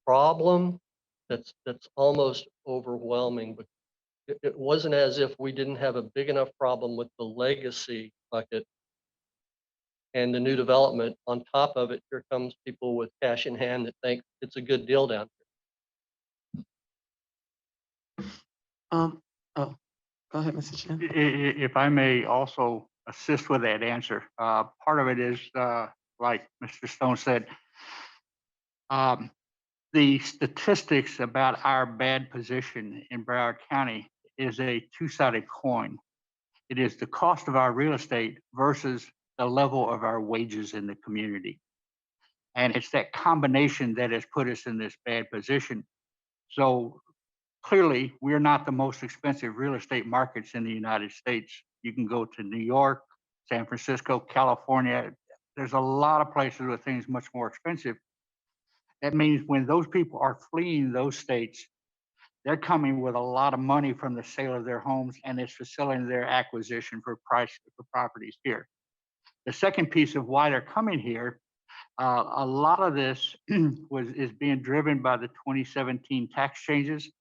problem that's almost overwhelming. But it wasn't as if we didn't have a big enough problem with the legacy bucket and the new development. On top of it, here comes people with cash in hand that think it's a good deal down Oh, go ahead, Mr. Chen. If I may also assist with that answer, part of it is, like Mr. Stone said, the statistics about our bad position in Broward County is a two-sided coin. It is the cost of our real estate versus the level of our wages in the community. And it's that combination that has put us in this bad position. So clearly, we're not the most expensive real estate markets in the United States. You can go to New York, San Francisco, California. There's a lot of places where things are much more expensive. That means when those people are fleeing those states, they're coming with a lot of money from the sale of their homes, and it's facilitating their acquisition for properties here. The second piece of why they're coming here, a lot of this is being driven by the 2017 tax changes.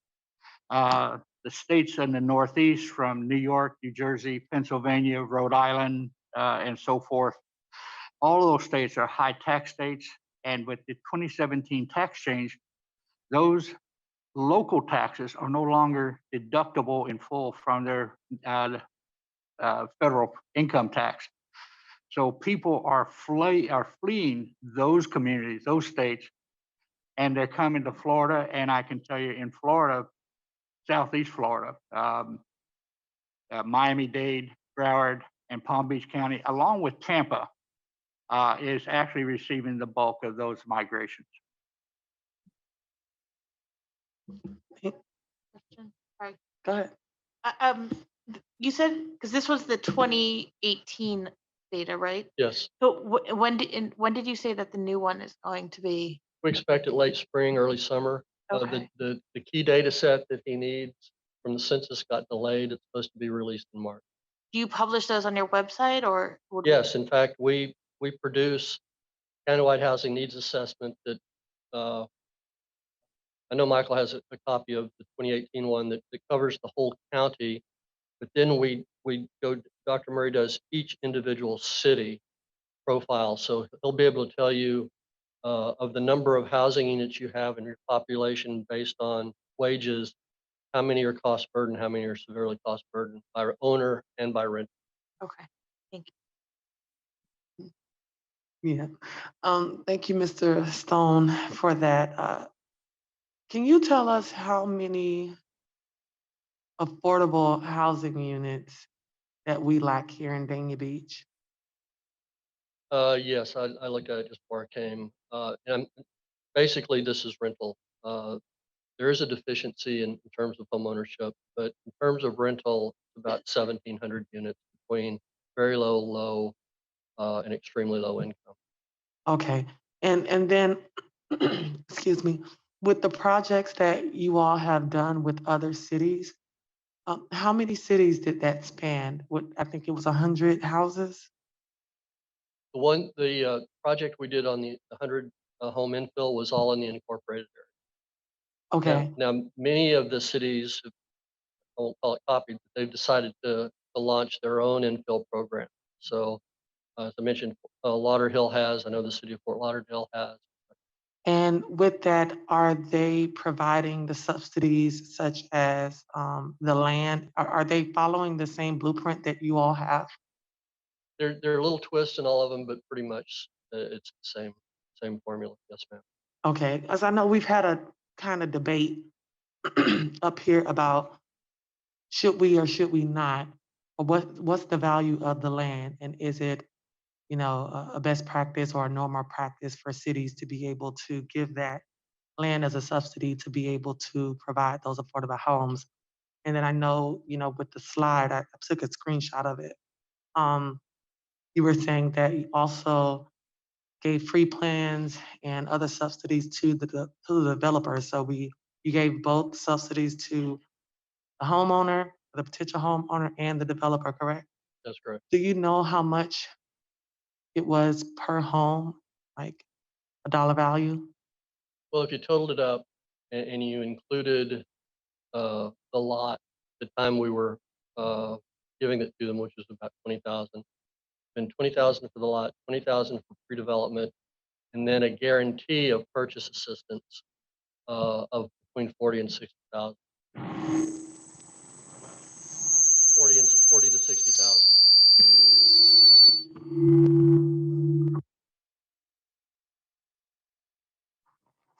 The states in the Northeast, from New York, New Jersey, Pennsylvania, Rhode Island, and so forth, all of those states are high tax states. And with the 2017 tax change, those local taxes are no longer deductible in full from their federal income tax. So people are fleeing those communities, those states, and they're coming to Florida. And I can tell you, in Florida, Southeast Florida, Miami-Dade, Broward, and Palm Beach County, along with Tampa, is actually receiving the bulk of those migrations. Go ahead. You said, because this was the 2018 data, right? Yes, So when did you say that the new one is going to be? we expect it late spring, early summer. Okay. The key data set that he needs from the census got delayed. It's supposed to be released in March. Do you publish those on your website or? Yes, in fact, we produce countywide housing needs assessment that I know Michael has a copy of the 2018 one that covers the whole county, but then we go, Dr. Murray does each individual city profile. So he'll be able to tell you of the number of housing units you have in your population based on wages, how many are cost burden, how many are severely cost burden by owner and by rent. Okay, thank you. Yeah. Thank you, Mr. Stone, for that. Can you tell us how many affordable housing units that we lack here in Dania Beach? Yes, I looked at it just before I came. Basically, this is rental. There is a deficiency in terms of home ownership, but in terms of rental, it's about 1,700 units between very low, and extremely low income. Okay, and then, excuse me, with the projects that you all have done with other cities, how many cities did that span? What, I think it was 100 houses? The project we did on the 100 home infill was all in the incorporated area. Okay, Now many of the cities, I won't call it copied, but they've decided to launch their own infill program. So as I mentioned, Lauderhill has, I know the city of Fort Lauderdale has. and with that, are they providing the subsidies such as the land? Are they following the same blueprint that you all have? There are little twists in all of them, but pretty much it's the same formula. Yes, ma'am. Okay, as I know, we've had a kind of debate up here about should we or should we not, or what's the value of the land, and is it, you know, a best practice or a normal practice for cities to be able to give that land as a subsidy to be able to provide those affordable homes? And then I know, you know, with the slide, I took a screenshot of it. You were saying that you also gave free plans and other subsidies to the developers. So you gave both subsidies to the homeowner, the potential homeowner, and the developer, correct? That's correct. Do you know how much it was per home, like a dollar value? Well, if you totaled it up and you included the lot, the time we were giving it to them, which was about 20,000, and 20,000 for the lot, 20,000 for pre-development, and then a guarantee of purchase assistance of between 40 and 60,000. 40 to 60,000.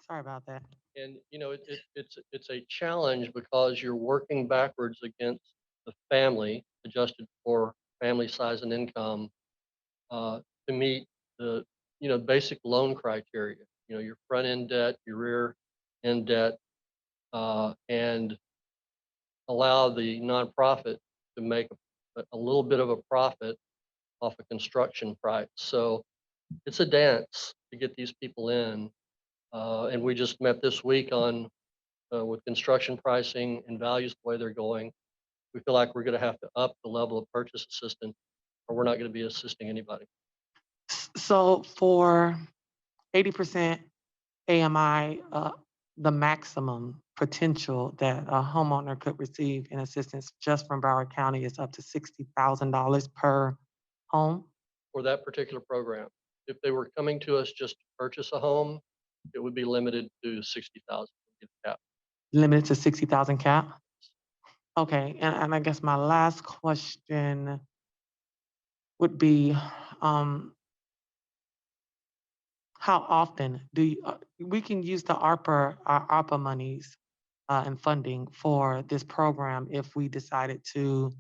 Sorry about that. And you know, it's a challenge because you're working backwards against the family, adjusted for family size and income, to meet the basic loan criteria. You know, your front end debt, your rear end debt, and allow the nonprofit to make a little bit of a profit off a construction price. So it's a dance to get these people in. And we just met this week on with construction pricing and values the way they're going, we feel like we're going to have to up the level of purchase assistance, or we're not going to be assisting anybody. So for 80% AMI, the maximum potential that a homeowner could receive in assistance just from Broward County is up to $60,000 per home. For that particular program, if they were coming to us just to purchase a home, it would be limited to 60,000. Limited to 60,000 cap? Okay, and I guess my last question would be, how often do you, we can use the ARPA monies and funding for this program if we decided to,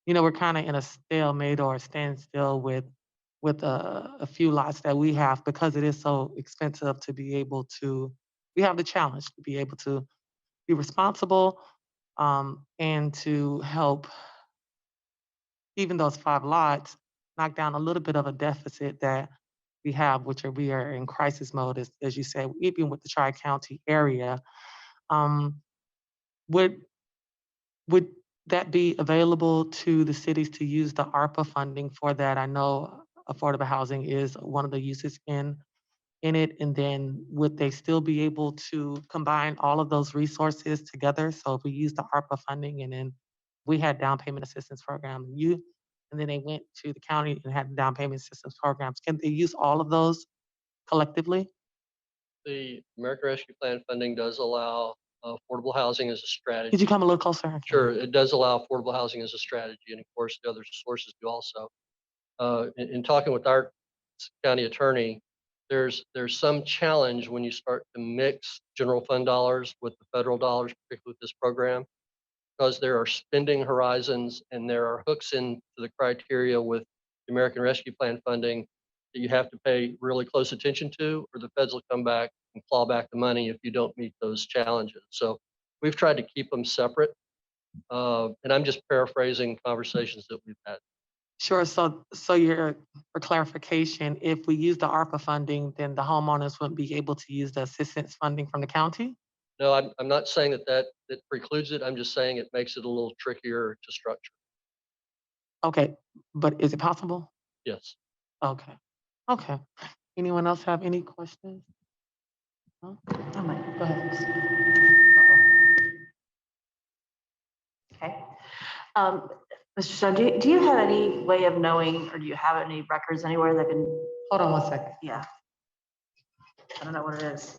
we're kind of in a stalemate or a standstill with a few lots that we have because it is so expensive to be able to, we have the challenge to be able to be responsible and to help even those 5 lots knock down a little bit of a deficit that we have, which we are in crisis mode, as you said, even with the Tri-County area. Would that be available to the cities to use the ARPA funding for that? I know affordable housing is one of the uses in it, and then would they still be able to combine all of those resources together? So if we use the ARPA funding and then we had down payment assistance program, and then they went to the county and had down payment assistance programs, can they use all of those collectively? The American Rescue Plan funding does allow affordable housing as a strategy. Could you come a little closer? Sure, it does allow affordable housing as a strategy, and of course, the other sources do also. In talking with our county attorney, there's some challenge when you start to mix general fund dollars with the federal dollars, particularly with this program, because there are spending horizons and there are hooks into the criteria with the American Rescue Plan funding that you have to pay really close attention to, or the feds will come back and claw back the money if you don't meet those challenges. So we've tried to keep them separate. And I'm just paraphrasing conversations that we've had. Sure. So for clarification, if we use the ARPA funding, then the homeowners wouldn't be able to use the assistance funding from the county? No, I'm not saying that precludes it. I'm just saying it makes it a little trickier to structure. Okay, but is it possible? Yes. Okay. Okay. Anyone else have any questions? No? Oh my, Go ahead. okay. Mr. Stone, do you have any way of knowing, or do you have any records anywhere that can, Hold on one second. yeah. I don't know what it is.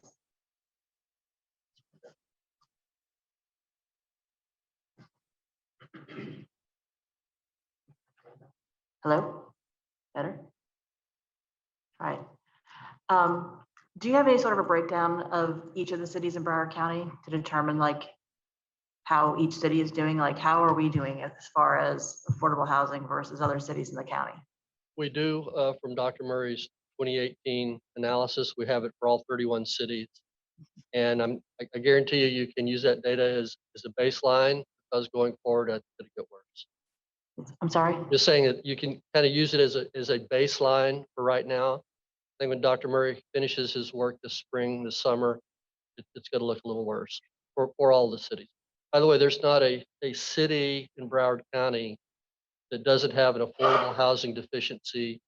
Hello? Better? All right. Do you have any sort of a breakdown of each of the cities in Broward County to determine like how each city is doing? Like how are we doing as far as affordable housing versus other cities in the county? We do from Dr. Murray's 2018 analysis. We have it for all 31 cities. And I guarantee you can use that data as a baseline, because going forward, it could get worse. I'm sorry? Just saying that you can kind of use it as a baseline for right now. I think when Dr. Murray finishes his work this spring, this summer, it's going to look a little worse for all the cities. By the way, there's not a city in Broward County that doesn't have an affordable housing deficiency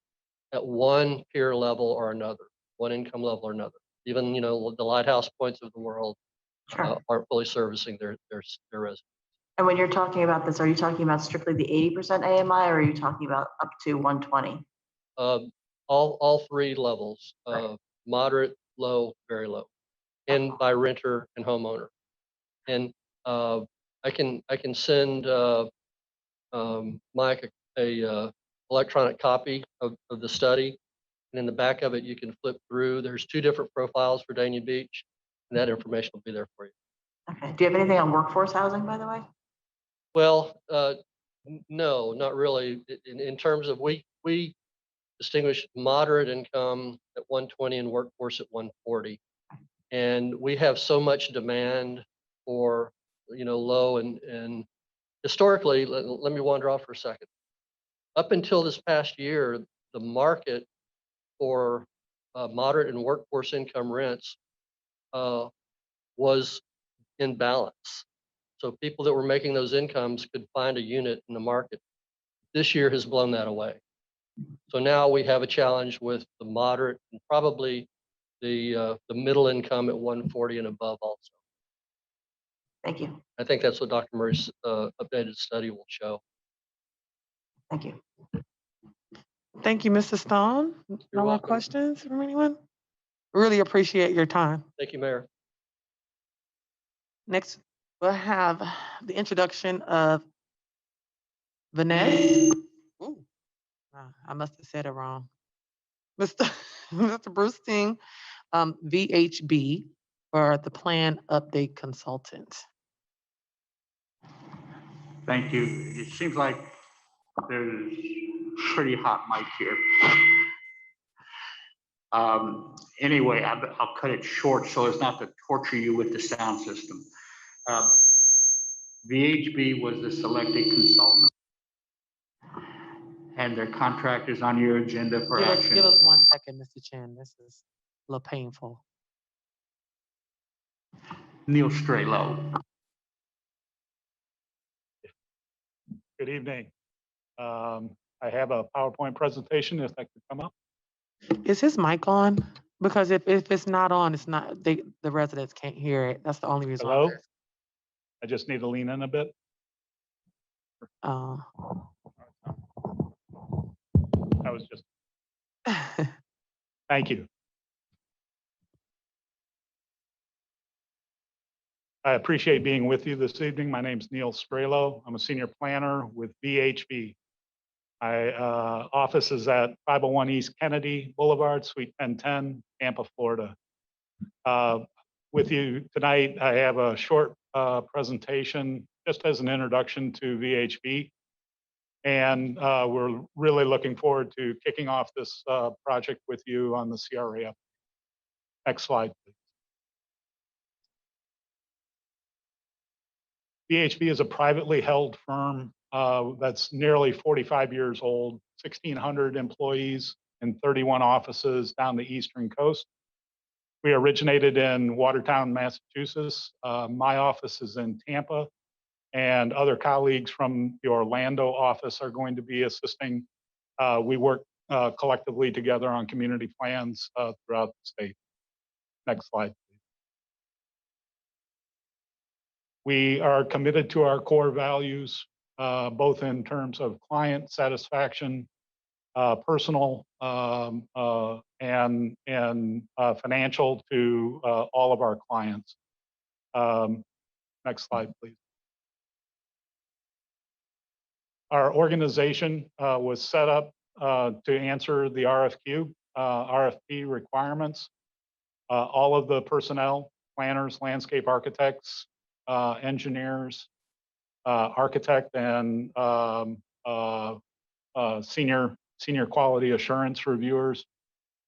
at one peer level or another, one income level or another. Even, the lighthouse points of the world Sure. aren't fully servicing their residents. And when you're talking about this, are you talking about strictly the 80% AMI, or are you talking about up to 120? All 3 levels, Right. moderate, low, very low, and by renter and homeowner. And I can send Mike a electronic copy of the study, and in the back of it you can flip through. There's 2 different profiles for Dania Beach, and that information will be there for you. Okay. Do you have anything on workforce housing, by the way? Well, no, not really. In terms of we distinguish moderate income at 120 and workforce at 140. And we have so much demand for, low and historically, let me wander off for a second. Up until this past year, the market for moderate and workforce income rents was in balance. So people that were making those incomes could find a unit in the market. This year has blown that away. So now we have a challenge with the moderate and probably the middle income at 140 and above also. Thank you. I think that's what Dr. Murray's updated study will show. Thank you. Thank you, Mr. Stone. No more welcome. questions from anyone? Really appreciate your time. Thank you, Mayor. Next, we'll have the introduction of Vinay. Ooh, I must have said it wrong. Mr. Mr. Brewstein, VHB, for the plan update consultant. Thank you. It seems like there's pretty hot mic here. Anyway, I'll cut it short so as not to torture you with the sound system. VHB was the selected consultant, and their contract is on your agenda for action. Give us 1 second, Mr. Chen. This is a little painful. Neil Strelo. Good evening. I have a PowerPoint presentation if that could come up. Is his mic on? Because if it's not on, it's not, the residents can't hear it. That's the only reason. Hello? I just need to lean in a bit. Oh. I was just, thank you. I appreciate being with you this evening. My name's Neil Strelo. I'm a senior planner with VHB. My office is at 501 East Kennedy Boulevard, Suite 1010, Tampa, Florida. With you tonight, I have a short presentation just as an introduction to VHB. And we're really looking forward to kicking off this project with you on the CRA. Next slide, please. VHB is a privately held firm that's nearly 45 years old, 1,600 employees and 31 offices down the Eastern Coast. We originated in Watertown, Massachusetts. My office is in Tampa, and other colleagues from the Orlando office are going to be assisting. We work collectively together on community plans throughout the state. Next slide. We are committed to our core values, both in terms of client satisfaction, personal, and financial to all of our clients. Next slide, please. Our organization was set up to answer the RFP requirements. All of the personnel, planners, landscape architects, engineers, architect, and senior quality assurance reviewers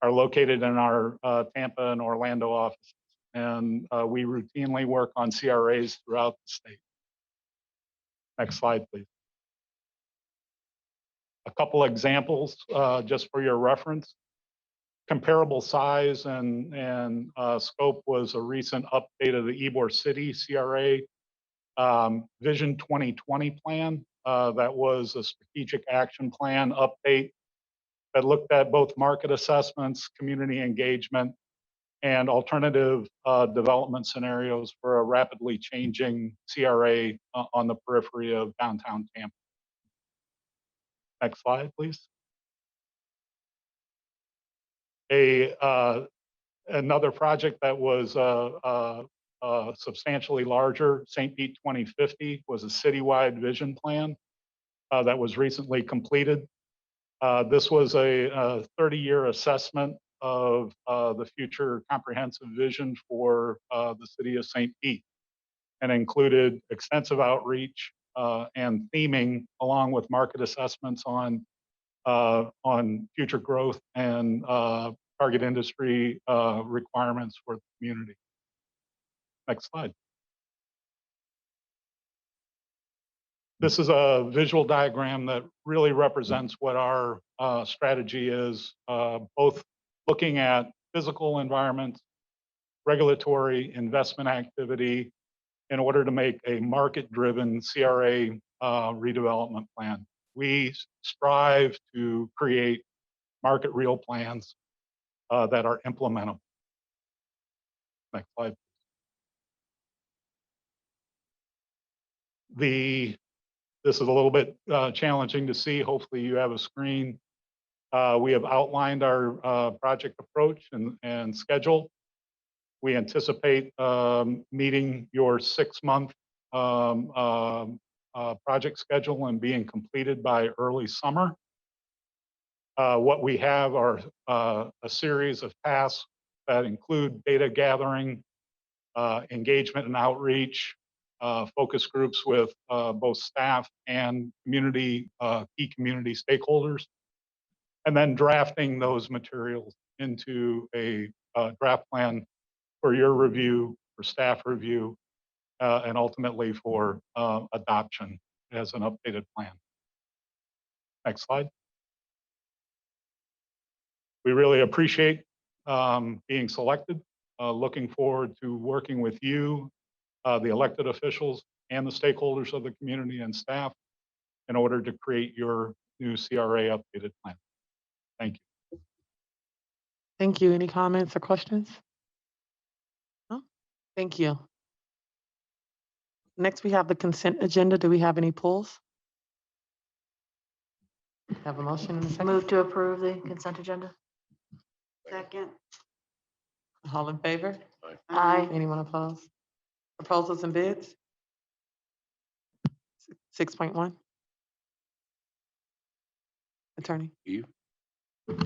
are located in our Tampa and Orlando offices. And we routinely work on CRAs throughout the state. Next slide, please. A couple examples just for your reference. Comparable size and scope was a recent update of the Ybor City CRA Vision 2020 plan. That was a strategic action plan update that looked at both market assessments, community engagement, and alternative development scenarios for a rapidly changing CRA on the periphery of downtown Tampa. Next slide, please. Another project that was substantially larger, St. Pete 2050, was a citywide vision plan that was recently completed. This was a 30-year assessment of the future comprehensive vision for the city of St. Pete, and included extensive outreach and theming, along with market assessments on future growth and target industry requirements for the community. Next slide. This is a visual diagram that really represents what our strategy is, both looking at physical environments, regulatory investment activity, in order to make a market-driven CRA redevelopment plan. We strive to create market real plans that are implementable. Next slide. This is a little bit challenging to see. Hopefully you have a screen. We have outlined our project approach and schedule. We anticipate meeting your 6-month project schedule and being completed by early summer. What we have are a series of tasks that include data gathering, engagement and outreach, focus groups with both staff and community, key community stakeholders, and then drafting those materials into a draft plan for your review, for staff review, and ultimately for adoption as an updated plan. Next slide. We really appreciate being selected. Looking forward to working with you, the elected officials, and the stakeholders of the community and staff in order to create your new CRA updated plan. Thank you. Thank you. Any comments or questions? No? Thank you. Next, we have the consent agenda. Do we have any pulls? Have a motion in a second? Move to approve the consent agenda. Second. All in favor? Aye. Anyone opposed? Proposals and bids? 6.1. Attorney. You?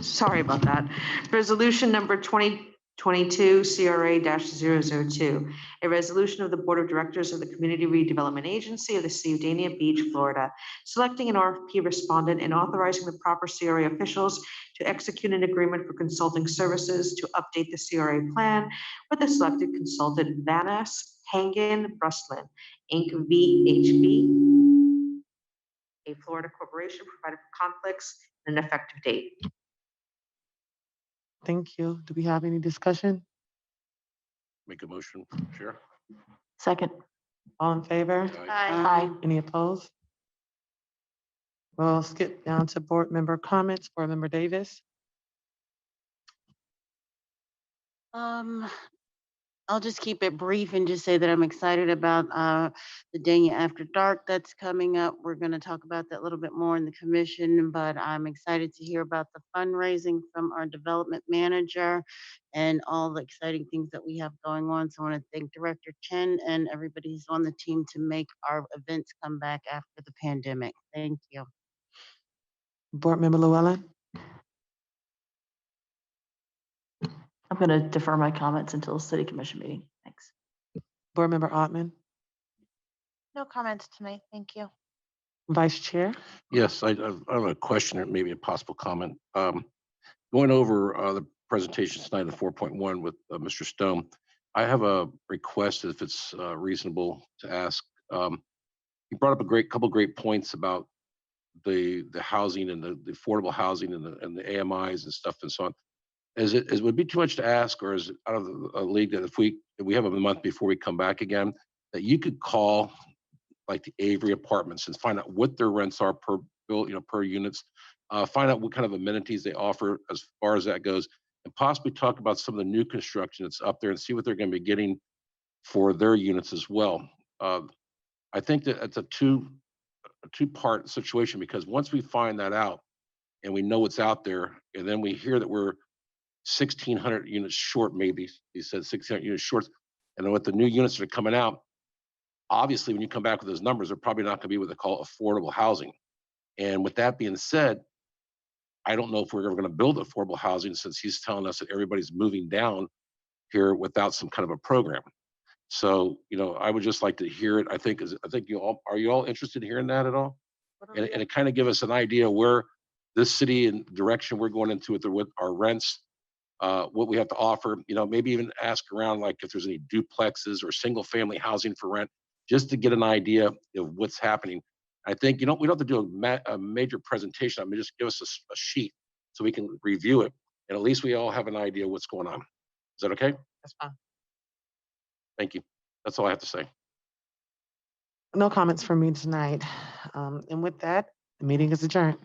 Sorry about that. Resolution number 2022 CRA-002, a resolution of the Board of Directors of the Community Redevelopment Agency of the City of Dania Beach, Florida, selecting an RFP respondent and authorizing the proper CRA officials to execute an agreement for consulting services to update the CRA plan with the selected consultant Vanas Hangen Bruslin, Inc. VHB, a Florida corporation, provided for conflicts and an effective date. Thank you. Do we have any discussion? Make a motion, Chair. Second. All in favor? Aye. Any opposed? We'll skip down to board member comments. Board Member Davis. I'll just keep it brief and just say that I'm excited about the Dania After Dark that's coming up. We're going to talk about that a little bit more in the commission, but I'm excited to hear about the fundraising from our development manager and all the exciting things that we have going on. So I want to thank Director Chen and everybody who's on the team to make our events come back after the pandemic. Thank you. Board Member Llewellyn. I'm going to defer my comments until the city commission meeting. Thanks. Board Member Ottman. No comments tonight, thank you. Vice Chair. Yes, I have a question or maybe a possible comment. Going over the presentation tonight at 4.1 with Mr. Stone, I have a request if it's reasonable to ask. He brought up a couple great points about the housing and the affordable housing and the AMIs and stuff and so on. Would it be too much to ask, or is it out of the league that if we have a month before we come back again, that you could call like the Avery Apartments and find out what their rents are per per units, find out what kind of amenities they offer as far as that goes, and possibly talk about some of the new construction that's up there and see what they're going to be getting for their units as well. I think that it's a two-part situation, because once we find that out and we know what's out there, and then we hear that we're 1,600 units short, maybe he said 1,600 units short, and then with the new units that are coming out, obviously when you come back with those numbers, they're probably not going to be what they call affordable housing. And with that being said, I don't know if we're ever going to build affordable housing, since he's telling us that everybody's moving down here without some kind of a program. So, I would just like to hear it. I think are you all interested in hearing that at all? And it kind of give us an idea where this city and direction we're going into with our rents, what we have to offer, maybe even ask around, like if there's any duplexes or single family housing for rent, just to get an idea of what's happening. I think, we don't have to do a major presentation. I mean, just give us a sheet so we can review it. And at least we all have an idea what's going on. Is that okay? That's fine. Thank you. That's all I have to say. No comments from me tonight. And with that, the meeting is adjourned.